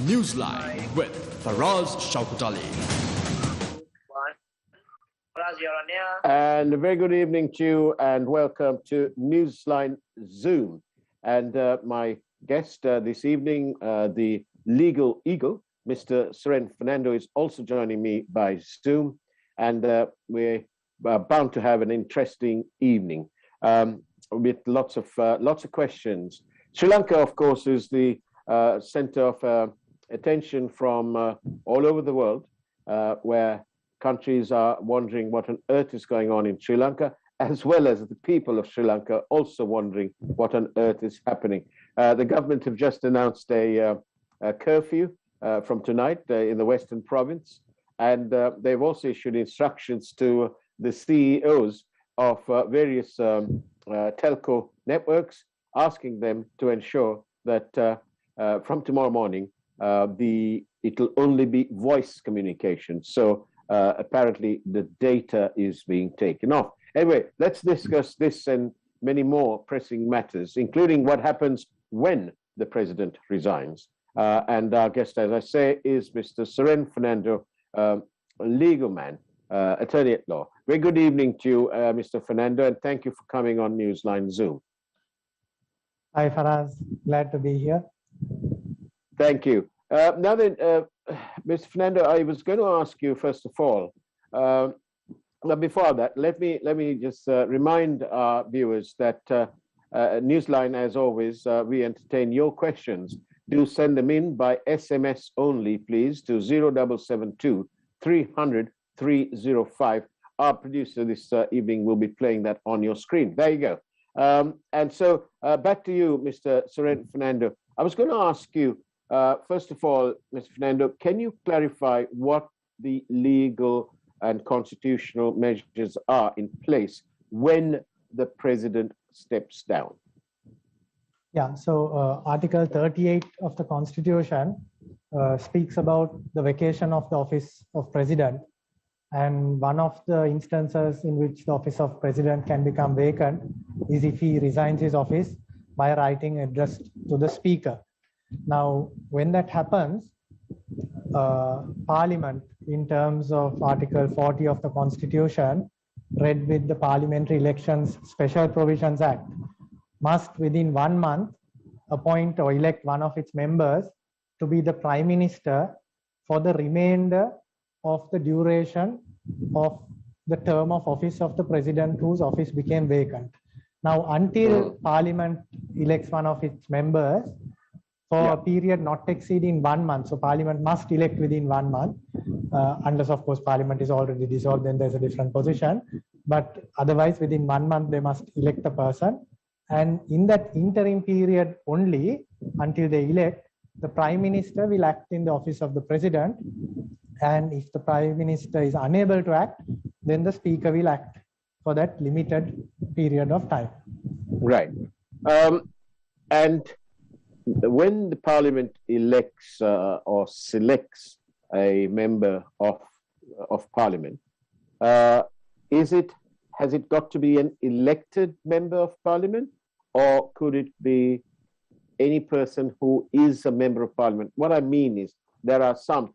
Newsline with Faraz Shaukutali. And a very good evening to you and welcome to Newsline Zoom. And my guest this evening, the legal eagle, Mr. Suren Fernando, is also joining me by Zoom. And we're bound to have an interesting evening with lots of questions. Sri Lanka, of course, is the center of attention from all over the world, where countries are wondering what on earth is going on in Sri Lanka, as well as the people of Sri Lanka also wondering what on earth is happening. The government have just announced a curfew from tonight in the Western Province, and they've also issued instructions to the CEOs of various telco networks, asking them to ensure that from tomorrow morning, it'll only be voice communication. So apparently the data is being taken off. Anyway, let's discuss this and many more pressing matters, including what happens when the president resigns. And our guest, as I say, is Mr. Suren Fernando, legal man, attorney at law. Very good evening to you, Mr. Fernando, and thank you for coming on Newsline Zoom. Hi, Faraz. Glad to be here. Thank you. Now then, Mr. Fernando, I was going to ask you first of all. Before that, let me just remind our viewers that Newsline, as always, we entertain your questions. Do send them in by SMS only, please, to 0772 300 305. Our producer this evening will be playing that on your screen. There you go. And so back to you, Mr. Suren Fernando. I was going to ask you, first of all, Mr. Fernando, can you clarify what the legal and constitutional measures are in place when the president steps down? Yeah, so Article 38 of the Constitution speaks about the vacation of the office of president. And one of the instances in which the office of president can become vacant is if he resigns his office by writing addressed to the speaker. Now, when that happens, Parliament, in terms of Article 40 of the Constitution, read with the Parliamentary Elections Special Provisions Act, must within 1 month appoint or elect one of its members to be the Prime Minister for the remainder of the duration of the term of office of the President whose office became vacant. Now, until Parliament elects one of its members for a period not exceeding 1 month, so Parliament must elect within 1 month, unless of course Parliament is already dissolved, then there's a different position. But otherwise, within 1 month, they must elect a person. And in that interim period only, until they elect, the Prime Minister will act in the office of the President. And if the Prime Minister is unable to act, then the Speaker will act for that limited period of time. Right. And when the Parliament elects or selects a member of Parliament, has it got to be an elected member of Parliament, or could it be any person who is a member of Parliament? What I mean is there are some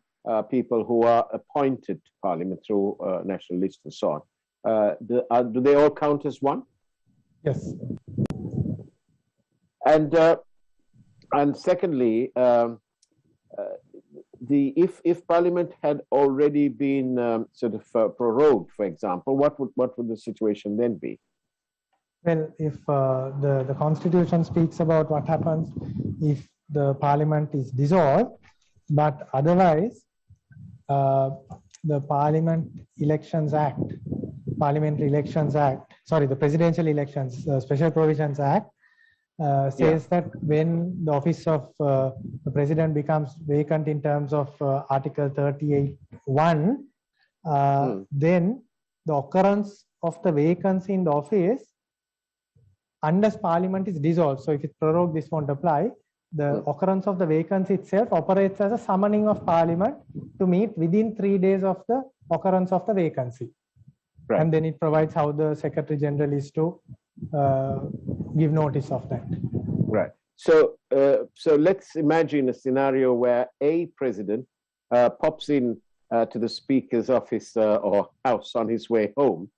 people who are appointed to Parliament through national list and so on. Do they all count as one? Yes. And secondly, if Parliament had already been sort of prorogued, for example, what would the situation then be? Well, if the Constitution speaks about what happens if the Parliament is dissolved, but otherwise, the Parliamentary Elections Act, the Presidential Elections Special Provisions Act, says that when the office of the president becomes vacant in terms of Article 38(1), then the occurrence of the vacancy in the office, unless Parliament is dissolved, so if it's prorogued, this won't apply. The occurrence of the vacancy itself operates as a summoning of Parliament to meet within 3 days of the occurrence of the vacancy. Right. And then it provides how the Secretary General is to give notice of that. Right. So let's imagine a scenario where a president pops in to the speaker's office or house on his way home,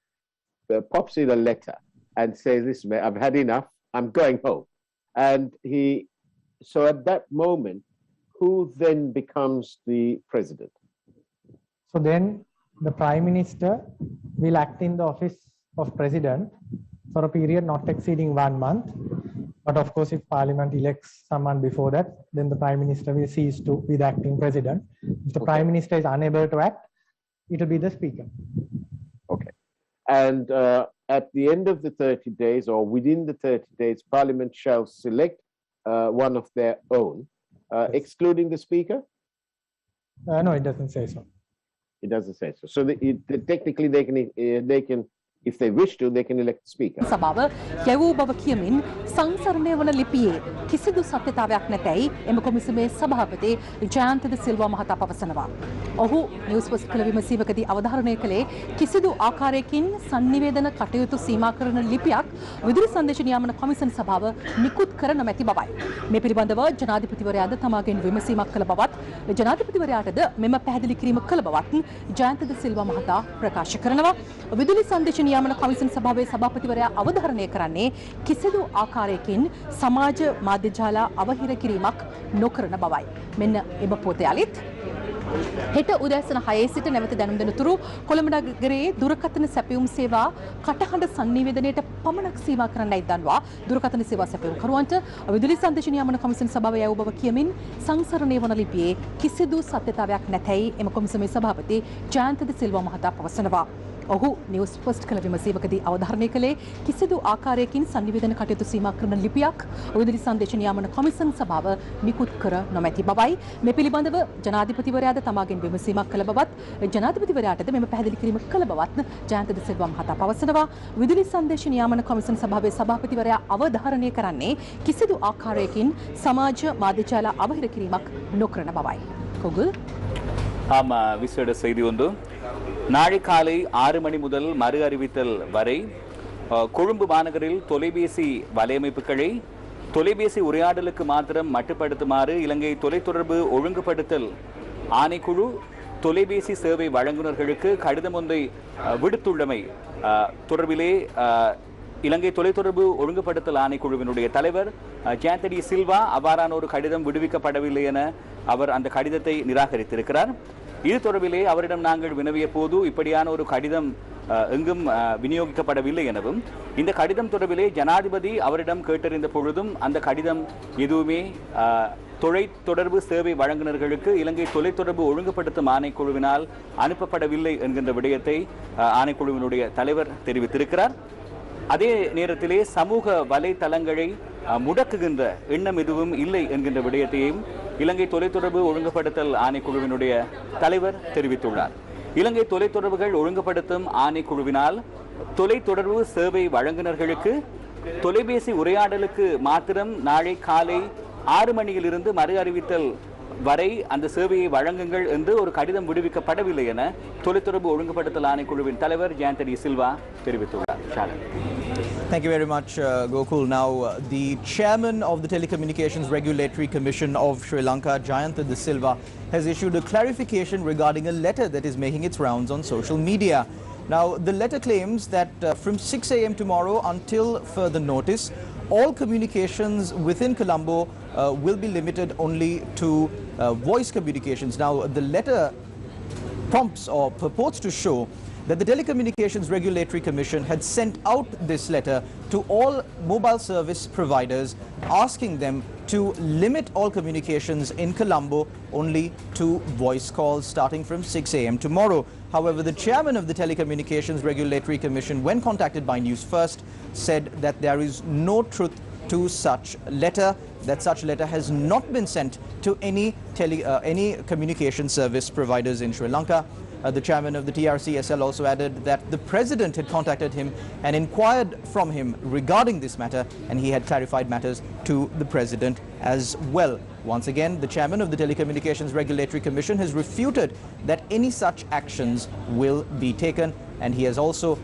pops in a letter and says, "Listen, I've had enough. I'm going home." And so at that moment, who then becomes the president? So then the Prime Minister will act in the office of President for a period not exceeding 1 month. But of course, if Parliament elects someone before that, then the Prime Minister will cease to be the acting President. If the Prime Minister is unable to act, it will be the Speaker. Okay. And at the end of the 30 days or within the 30 days, Parliament shall select one of their own, excluding the Speaker? No, it doesn't say so. It doesn't say so. So technically, they can, if they wish to, they can elect the Speaker. සභාව යැවූ බව කියමින් සංසරණය වන ලිපියේ කිසිදු සත්‍යතාවයක් නැතැයි එම කොමිසමේ සභාපති ජයන්ත ද සිල්වා මහතා පවසනවා. ඔහු නිවුස් ෆර්ස්ට් කළ විමසීමකදී අවධාරණය කළේ කිසිදු ආකාරයකින් sannivedana කටයුතු සීමා කරන ලිපියක් විදුලි සංදේශ නියාමන කොමිසම් සභාව නිකුත් කර නොමැති බවයි. මේ පිළිබඳව ජනාධිපතිවරයාද තමාගෙන් විමසීමක් කළ බවත් ජනාධිපතිවරයාටද මෙම පැහැදිලි කිරීම කළ බවත් ජයන්ත ද සිල්වා මහතා ප්‍රකාශ කරනවා. විදුලි සංදේශ නියාමන කොමිසම් සභාවේ සභාපතිවරයා අවධාරණය කරන්නේ කිසිදු ආකාරයකින් සමාජ මාධ්‍ය ජාල අවහිර කිරීමක් නොකරන බවයි. මෙන්න එම පොත යලිත් හෙට උදෑසන 6 සිට නැවත දැනුම් දෙනතුරු කොළඹ නගරයේ දුරකථන සැපයුම් සේවා කටහඬ sannivedanයට පමණක් සීමා කරන්නයි දන්වා දුරකථන සේවා සැපයුම් කරුවන්ට විදුලි සංදේශ නියාමන කොමිසම් සභාව යවූ බව කියමින් සංසරණය වන ලිපියේ කිසිදු සත්‍යතාවයක් නැතැයි එම කොමිසමේ සභාපති ජයන්ත ද සිල්වා මහතා පවසනවා. ඔහු නිවුස් ෆර්ස්ට් කළ විමසීමකදී අවධාරණය කළේ කිසිදු ආකාරයකින් sannivedana කටයුතු සීමා කරන ලිපියක් විදුලි සංදේශ නියාමන කොමිසම් සභාව නිකුත් කර නොමැති බවයි. මේ පිළිබඳව ජනාධිපතිවරයාද තමාගෙන් විමසීමක් කළ බවත් ජනාධිපතිවරයාටද මෙම පැහැදිලි කිරීම කළ බවත් ජයන්ත ද සිල්වා මහතා පවසනවා. විදුලි සංදේශ නියාමන කොමිසම් සභාවේ සභාපතිවරයා අවධාරණය කරන්නේ කිසිදු ආකාරයකින් සමාජ මාධ්‍ය ජාල අවහිර කිරීමක් නොකරන බවයි. කොගුල් விசேட செய்தி ஒன்று. நாளை காலை 6 மணி முதல் மறு அறிவித்தல் வரை கொழும்பு மாநகரில் தொலைபேசி வலையமைப்புகளை தொலைபேசி உரையாடலுக்கு மாத்திரம் மட்டுப்படுத்துமாறு இலங்கை தொலைத்தொடர்பு ஒழுங்குபடுத்தல் ஆணைக்குழு தொலைபேசி சேவை வழங்குநர்களுக்கு கடிதம் ஒன்றை விடுத்துள்ளமை தொடர்பிலே இலங்கை தொலைத்தொடர்பு ஒழுங்குபடுத்தல் ஆணைக்குழுவினுடைய தலைவர் ஜயந்த டி சில்வா அவ்வாறான ஒரு கடிதம் விடுவிக்கப்படவில்லை என அவர் அந்த கடிதத்தை நிராகரித்திருக்கிறார். இது தொடர்பிலே அவரிடம் நாங்கள் வினவிய போது இப்படியான ஒரு கடிதம் எங்கும் விநியோகிக்கப்படவில்லை எனவும் இந்த கடிதம் தொடர்பிலே ஜனாதிபதி அவரிடம் கேட்டறிந்த பொழுதும் அந்த கடிதம் எதுவுமே தொலைத்தொடர்பு சேவை வழங்குநர்களுக்கு இலங்கை தொலைத்தொடர்பு ஒழுங்குபடுத்தும் ஆணைக்குழுவினால் அனுப்பப்படவில்லை என்கின்ற விடயத்தை ஆணைக்குழுவினுடைய தலைவர் தெரிவித்திருக்கிறார். அதே நேரத்திலே சமூக வலைத்தளங்களை முடக்குகின்ற எண்ணம் எதுவும் இல்லை என்கின்ற விடயத்தையும் இலங்கை தொலைத்தொடர்பு ஒழுங்குபடுத்தல் ஆணைக்குழுவினுடைய தலைவர் தெரிவித்துள்ளார். இலங்கை தொலைத்தொடர்புகள் ஒழுங்குபடுத்தும் ஆணைக்குழுவினால் தொலைத்தொடர்பு சேவை வழங்குநர்களுக்கு தொலைபேசி உரையாடலுக்கு மாத்திரம் நாளை காலை 6 மணியிலிருந்து மறு அறிவித்தல் வரை அந்த சேவையை வழங்குங்கள் என்று ஒரு கடிதம் விடுவிக்கப்படவில்லை என தொலைத்தொடர்பு ஒழுங்குபடுத்தல் ஆணைக்குழுவின் தலைவர் ஜயந்த டி சில்வா தெரிவித்துள்ளார். Thank you very much, Gokul. Now, the chairman of the Telecommunications Regulatory Commission of Sri Lanka, Jayanta De Silva, has issued a clarification regarding a letter that is making its rounds on social media. Now, the letter claims that from 6 a.m. tomorrow until further notice, all communications within Colombo will be limited only to voice communications. Now, the letter prompts or purports to show that the Telecommunications Regulatory Commission had sent out this letter to all mobile service providers asking them to limit all communications in Colombo only to voice calls starting from 6 a.m. tomorrow. However, the chairman of the Telecommunications Regulatory Commission, when contacted by Newsfirst, said that there is no truth to such letter, that such letter has not been sent to any communication service providers in Sri Lanka. The chairman of the TRC-SL also added that the president had contacted him and inquired from him regarding this matter, and he had clarified matters to the president as well. Once again, the chairman of the Telecommunications Regulatory Commission has refuted that any such actions will be taken. and he has also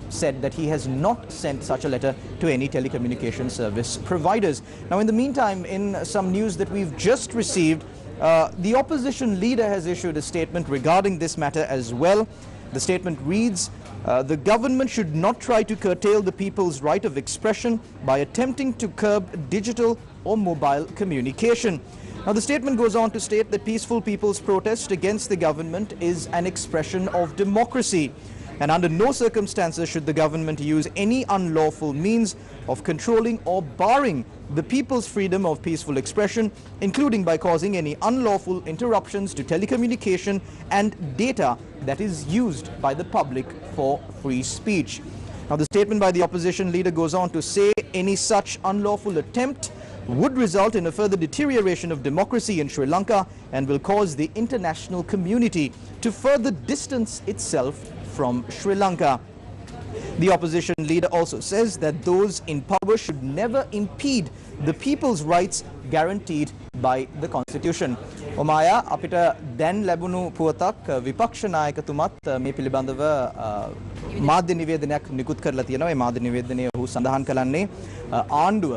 said that he has not sent such a letter to any telecommunication service providers. Now, in the meantime, in some news that we've just received, the opposition leader has issued a statement regarding this matter as well. The statement reads, the government should not try to curtail the people's right of expression by attempting to curb digital or mobile communication. Now, the statement goes on to state that peaceful people's protest against the government is an expression of democracy, and under no circumstances should the government use any unlawful means of controlling or barring the people's freedom of peaceful expression, including by causing any unlawful interruptions to telecommunication and data that is used by the public for free speech. Now, the statement by the opposition leader goes on to say any such unlawful attempt would result in a further deterioration of democracy in Sri Lanka and will cause the international community to further distance itself from Sri Lanka. The opposition leader also says that those in power should never impede the people's rights guaranteed by the Constitution. Omaya, apita den labunu puwatak vipaksh nayakatumat me pilibandava මාධ්‍ය නිවේදනයක් නිකුත් කරලා තියෙනවා. ඒ මාධ්‍ය නිවේදනය ඔහු සඳහන් කරන්නේ ආණ්ඩුව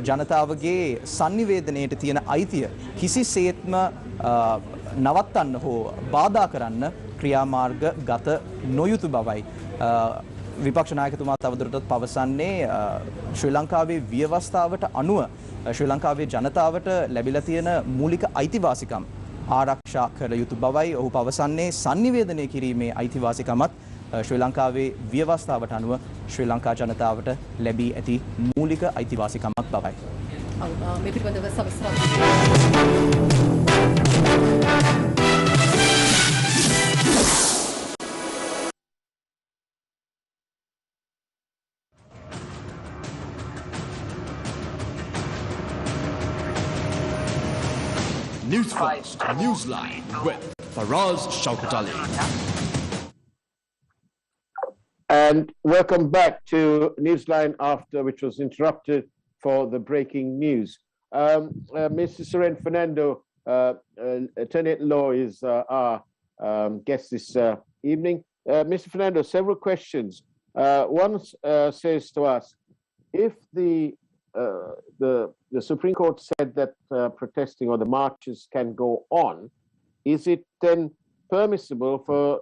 ජනතාවගේ sannivedanayට තියෙන අයිතිය කිසිසේත්ම නවත්තන්න හෝ බාධා කරන්න ක්‍රියාමාර්ග ගත නොයුතු බවයි විපක්ෂ නායකතුමා තවදුරටත් පවසන්නේ. ශ්‍රී ලංකාවේ ව්‍යවස්ථාවට අනුව ශ්‍රී ලංකාවේ ජනතාවට ලැබිලා තියෙන මූලික අයිතිවාසිකම් ආරක්ෂා කර යුතු බවයි ඔහු පවසන්නේ. sannivedanaya කිරීමේ අයිතිවාසිකමත් ශ්‍රී ලංකාවේ ව්‍යවස්ථාවට අනුව ශ්‍රී ලංකා ජනතාවට ලැබී ඇති මූලික අයිතිවාසිකමක් බවයි. මේ පිළිබඳව සවිස්තර Newsfirst, Newsline with Faraz Shaukat Ali. And welcome back to Newsline after which was interrupted for the breaking news. Mr. Suren Fernando, Attorney at Law, is our guest this evening. Mr. Fernando, several questions. One says to us, if the Supreme Court said that protesting or the marches can go on, is it then permissible for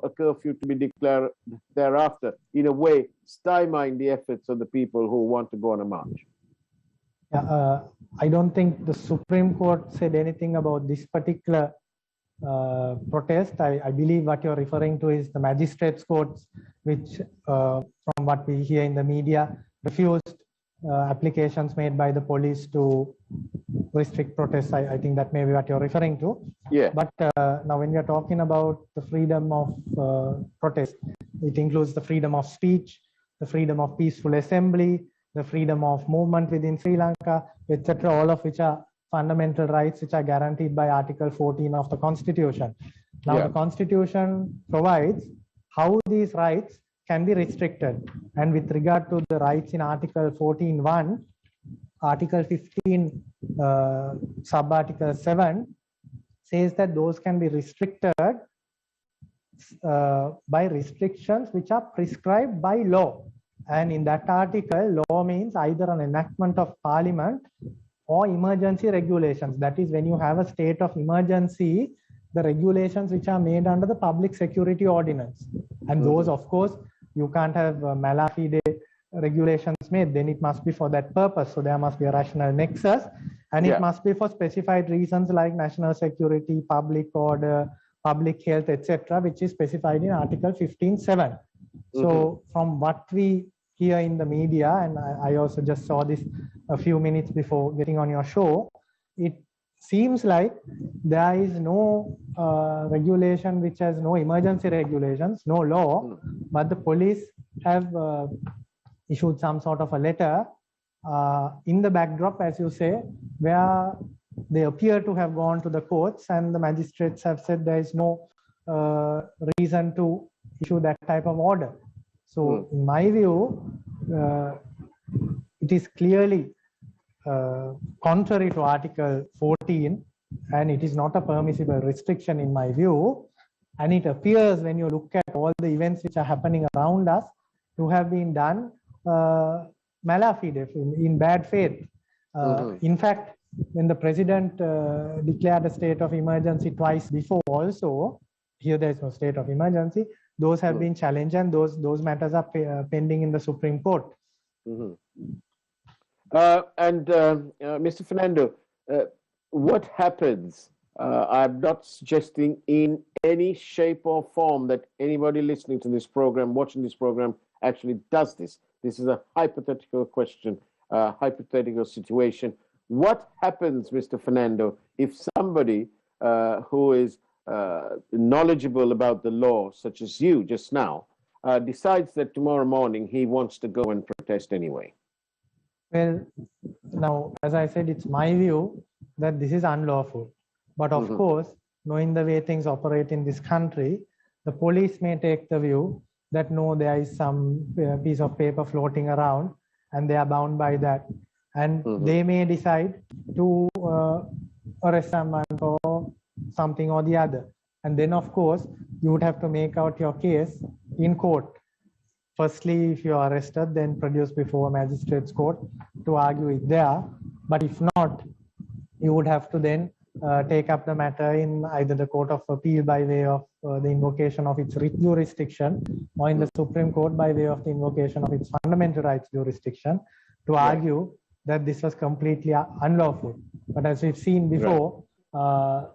a curfew to be declared thereafter, in a way stymieing the efforts of the people who want to go on a march? Yeah, I don't think the Supreme Court said anything about this particular protest. I believe what you're referring to is the magistrates courts, which from what we hear in the media, refused applications made by the police to restrict protests. I think that may be what you're referring to. Yeah. But now when we are talking about the freedom of protest, it includes the freedom of speech, the freedom of peaceful assembly, the freedom of movement within Sri Lanka, etc., all of which are fundamental rights which are guaranteed by Article 14 of the Constitution. Now, the Constitution provides how these rights can be restricted. And with regard to the rights in Article 14.1, Article 15, sub-article 7 says that those can be restricted by restrictions which are prescribed by law. And in that article, law means either an enactment of Parliament or emergency regulations. That is, when you have a state of emergency, the regulations which are made under the Public Security Ordinance. And those, of course, you can't have mala fide regulations made, then it must be for that purpose. So there must be a rational nexus, and it must be for specified reasons like national security, public order, public health, etc., which is specified in Article 15.7. So from what we hear in the media, and I also just saw this a few minutes before getting on your show, it seems like there is no regulation which has no emergency regulations, no law, but the police have issued some sort of a letter in the backdrop, as you say, where they appear to have gone to the courts, and the magistrates have said there is no reason to issue that type of order. So in my view, it is clearly contrary to Article 14, and it is not a permissible restriction in my view. And it appears when you look at all the events which are happening around us to have been done mala fide, in bad faith. In fact, when the president declared a state of emergency twice before also, here there is no state of emergency, those have been challenged and those matters are pending in the Supreme Court. Mr. Fernando, what happens? I'm not suggesting in any shape or form that anybody listening to this program, watching this program, actually does this. This is a hypothetical question, a hypothetical situation. What happens, Mr. Fernando, if somebody who is knowledgeable about the law, such as you just now, decides that tomorrow morning he wants to go and protest anyway? Well, now, as I said, it's my view that this is unlawful. But of course, knowing the way things operate in this country, the police may take the view that no, there is some piece of paper floating around and they are bound by that. And they may decide to arrest someone for something or the other. And then, of course, you would have to make out your case in court. Firstly, if you are arrested, then produce before a magistrate's court to argue it there. But if not, you would have to then take up the matter in either the Court of Appeal by way of the invocation of its writ jurisdiction, or in the Supreme Court by way of the invocation of its fundamental rights jurisdiction, to argue that this was completely unlawful. But as we've seen before,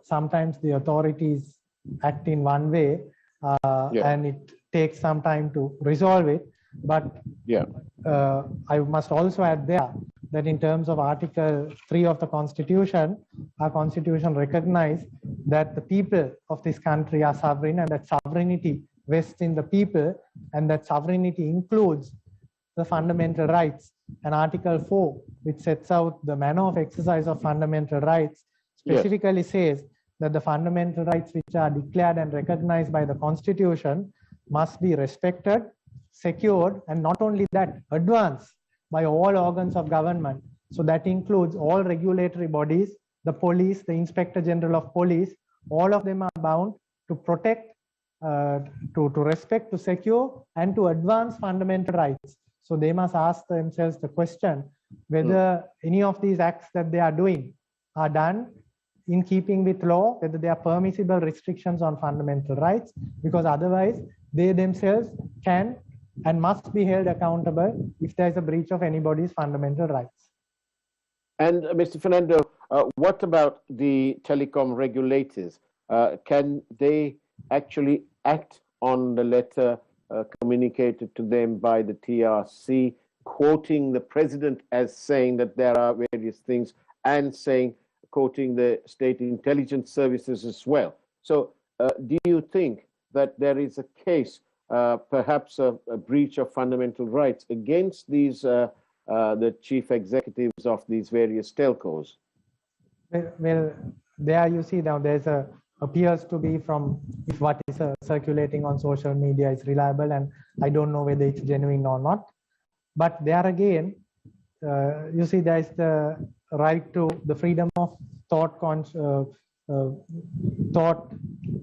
sometimes the authorities act in one way and it takes some time to resolve it. But I must also add there that in terms of Article 3 of the Constitution, our Constitution recognizes that the people of this country are sovereign and that sovereignty vests in the people, and that sovereignty includes the fundamental rights. And Article 4, which sets out the manner of exercise of fundamental rights, specifically says that the fundamental rights which are declared and recognized by the Constitution must be respected, secured, and not only that, advanced by all organs of government. So that includes all regulatory bodies, the police, the Inspector General of Police, all of them are bound to protect, to respect, to secure, and to advance fundamental rights. So they must ask themselves the question whether any of these acts that they are doing are done in keeping with law, whether they are permissible restrictions on fundamental rights, because otherwise they themselves can and must be held accountable if there is a breach of anybody's fundamental rights. And Mr. Fernando, what about the telecom regulators? Can they actually act on the letter communicated to them by the TRC, quoting the president as saying that there are various things, and saying, quoting the state intelligence services as well? So do you think that there is a case, perhaps a breach of fundamental rights against these the chief executives of these various telcos? Well, there you see now there's appears to be from if what is circulating on social media is reliable, and I don't know whether it's genuine or not. But there again, you see there's the right to the freedom of thought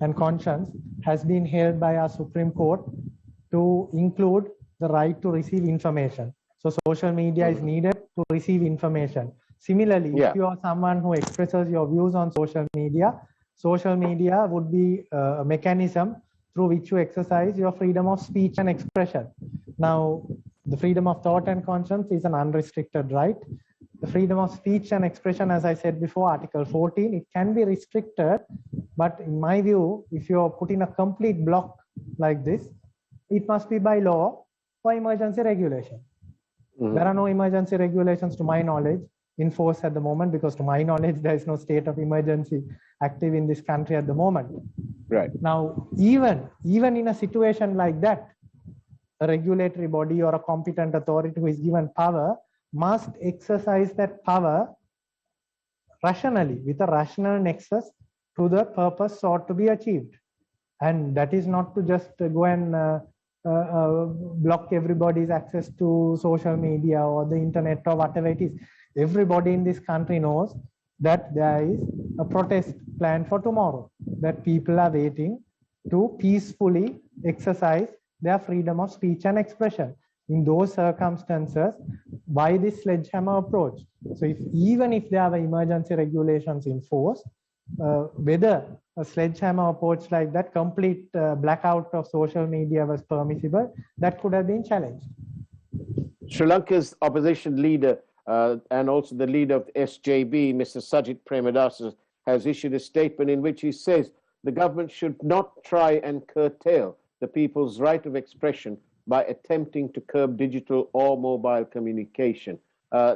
and conscience has been held by our Supreme Court to include the right to receive information. So social media is needed to receive information. Similarly, if you are someone who expresses your views on social media would be a mechanism through which you exercise your freedom of speech and expression. Now, the freedom of thought and conscience is an unrestricted right. The freedom of speech and expression, as I said before, Article 14, it can be restricted, but in my view, if you're put in a complete block like this, it must be by law or emergency regulation. There are no emergency regulations, to my knowledge, in force at the moment, because to my knowledge, there is no state of emergency active in this country at the moment. Right. Now, even in a situation like that, a regulatory body or a competent authority who is given power must exercise that power rationally, with a rational nexus to the purpose sought to be achieved. And that is not to just go and block everybody's access to social media or the internet or whatever it is. Everybody in this country knows that there is a protest planned for tomorrow, that people are waiting to peacefully exercise their freedom of speech and expression. In those circumstances, why this sledgehammer approach? So even if there are emergency regulations in force, whether a sledgehammer approach like that, complete blackout of social media was permissible, that could have been challenged. Sri Lanka's opposition leader and also the leader of the SJB, Mr. Sajit Premadasa, has issued a statement in which he says the government should not try and curtail the people's right of expression by attempting to curb digital or mobile communication.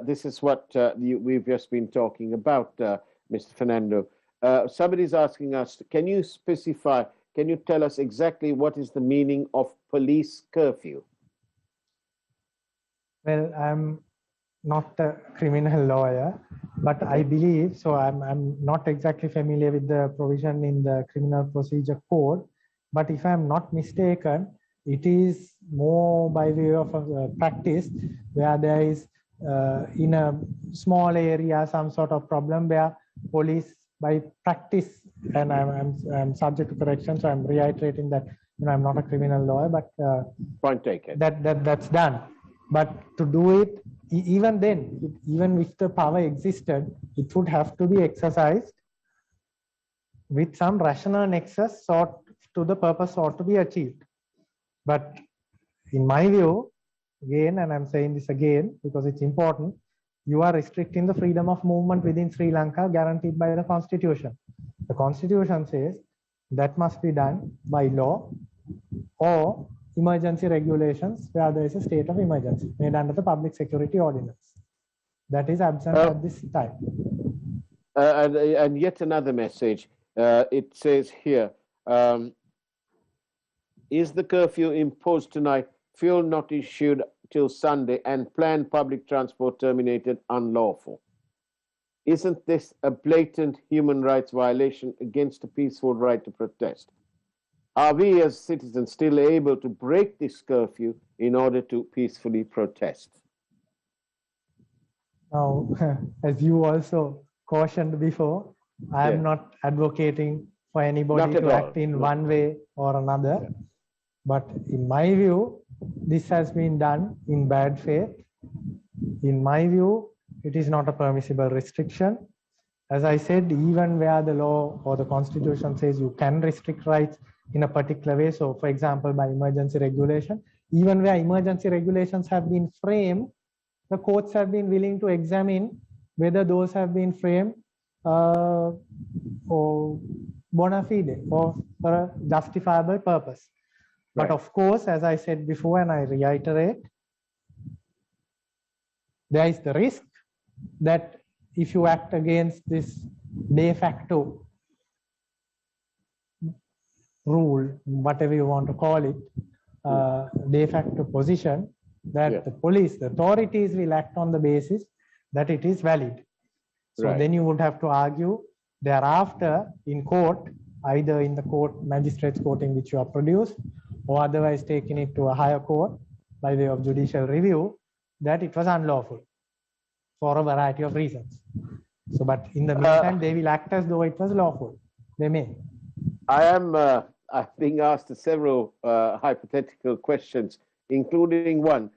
This is what we've just been talking about, Mr. Fernando. Somebody's asking us, can you specify, can you tell us exactly what is the meaning of police curfew? Well, I'm not a criminal lawyer, but I believe, so I'm not exactly familiar with the provision in the Criminal Procedure Code, but if I'm not mistaken, it is more by way of a practice where there is in a small area some sort of problem where police by practice, and I'm subject to correction, so I'm reiterating that I'm not a criminal lawyer, but point taken. That's done. But to do it, even then, even if the power existed, it would have to be exercised with some rational nexus sought to the purpose sought to be achieved. But in my view, again, and I'm saying this again because it's important, you are restricting the freedom of movement within Sri Lanka guaranteed by the Constitution. The Constitution says that must be done by law or emergency regulations where there is a state of emergency made under the Public Security Ordinance. That is absent at this time. And yet another message. It says here, is the curfew imposed tonight, fuel not issued till Sunday, and planned public transport terminated unlawful? Isn't this a blatant human rights violation against a peaceful right to protest? Are we as citizens still able to break this curfew in order to peacefully protest? Now, as you also cautioned before, I am not advocating for anybody to act in one way or another. Yeah. But in my view, this has been done in bad faith. In my view, it is not a permissible restriction. As I said, even where the law or the Constitution says you can restrict rights in a particular way, so for example, by emergency regulation, even where emergency regulations have been framed, the courts have been willing to examine whether those have been framed for bona fide or for a justifiable purpose. Right. But of course, as I said before, and I reiterate, there is the risk that if you act against this de facto rule, whatever you want to call it, de facto position, that the police, the authorities will act on the basis that it is valid. So then you would have to argue thereafter in court, either in the court, magistrate's court in which you are produced, or otherwise taking it to a higher court by way of judicial review, that it was unlawful for a variety of reasons. So, but in the meantime, they will act as though it was lawful. They may. I am being asked several hypothetical questions, including one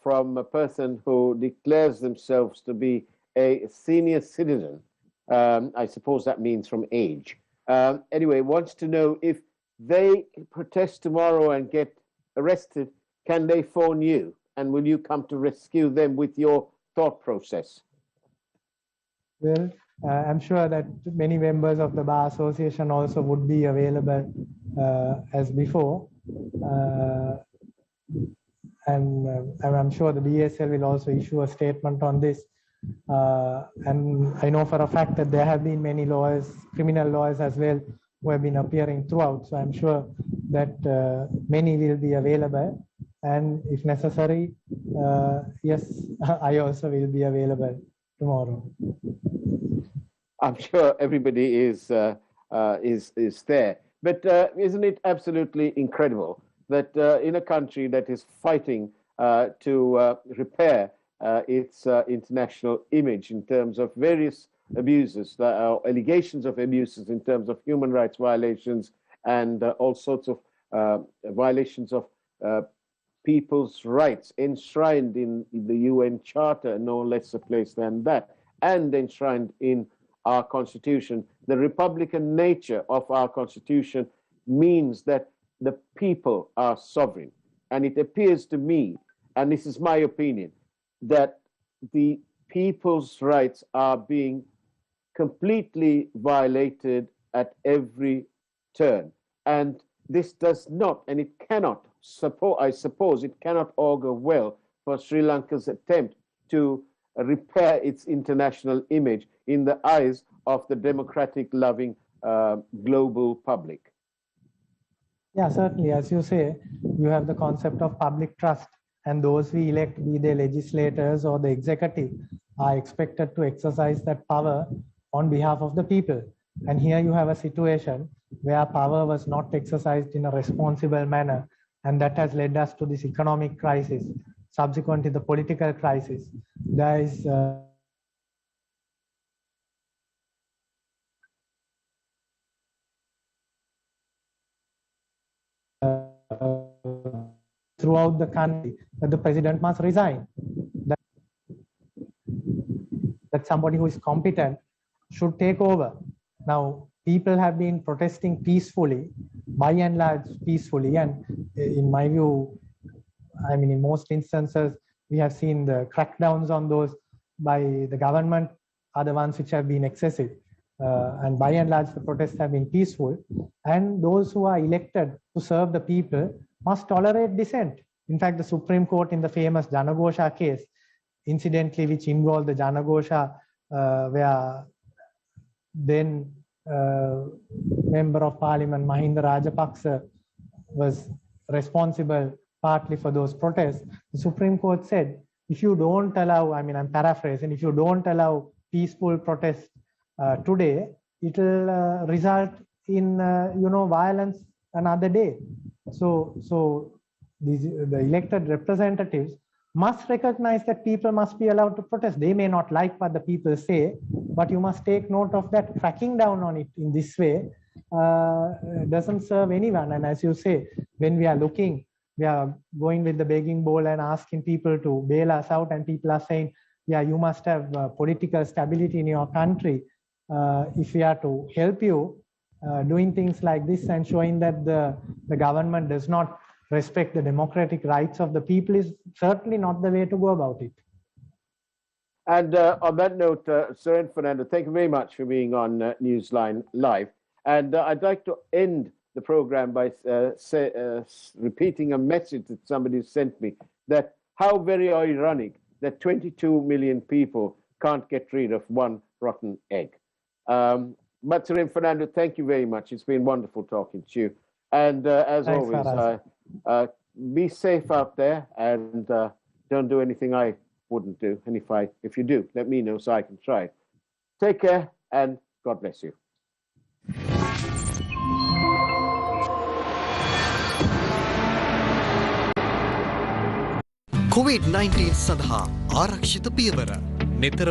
from a person who declares themselves to be a senior citizen. I suppose that means from age. Anyway, wants to know if they protest tomorrow and get arrested, can they phone you? And will you come to rescue them with your thought process? Well, I'm sure that many members of the Bar Association also would be available as before. And I'm sure the BSL will also issue a statement on this. And I know for a fact that there have been many lawyers, criminal lawyers as well, who have been appearing throughout. So I'm sure that many will be available. And if necessary, yes, I also will be available tomorrow. I'm sure everybody is there. But isn't it absolutely incredible that in a country that is fighting to repair its international image in terms of various abuses, allegations of abuses in terms of human rights violations and all sorts of violations of people's rights enshrined in the UN Charter, no less a place than that, and enshrined in our Constitution. The Republican nature of our Constitution means that the people are sovereign. And it appears to me, and this is my opinion, that the people's rights are being completely violated at every turn. And this does not, and it cannot, I suppose it cannot augur well for Sri Lanka's attempt to repair its international image in the eyes of the democratic loving global public. Yeah, certainly. As you say, you have the concept of public trust, and those we elect, be they legislators or the executive, are expected to exercise that power on behalf of the people. And here you have a situation where power was not exercised in a responsible manner, and that has led us to this economic crisis, subsequently the political crisis. There is throughout the country that the president must resign, that somebody who is competent should take over. Now, people have been protesting peacefully, by and large peacefully, and in my view, I mean, in most instances, we have seen the crackdowns on those by the government are the ones which have been excessive. And by and large, the protests have been peaceful. And those who are elected to serve the people must tolerate dissent. In fact, the Supreme Court in the famous Janagosha case, incidentally, which involved the Janagosha, where then Member of Parliament Mahinda Rajapaksa was responsible partly for those protests. The Supreme Court said, if you don't allow, I mean, I'm paraphrasing, if you don't allow peaceful protests today, it will result in violence another day. So the elected representatives must recognize that people must be allowed to protest. They may not like what the people say, but you must take note of that. Cracking down on it in this way doesn't serve anyone. And as you say, when we are going with the begging bowl and asking people to bail us out, and people are saying, yeah, you must have political stability in your country. If we are to help you, doing things like this and showing that the government does not respect the democratic rights of the people is certainly not the way to go about it. And on that note, Suren Fernando, thank you very much for being on Newsline Live. And I'd like to end the program by repeating a message that somebody sent me, that how very ironic that 22 million people can't get rid of one rotten egg. But Suren Fernando, thank you very much. It's been wonderful talking to you. And as Thanks, always, be safe out there, and don't do anything I wouldn't do. And if you do, let me know so I can try it. Take care, and God bless you. COVID-19 සඳහා ආරක්ෂිත පියවර නිතරම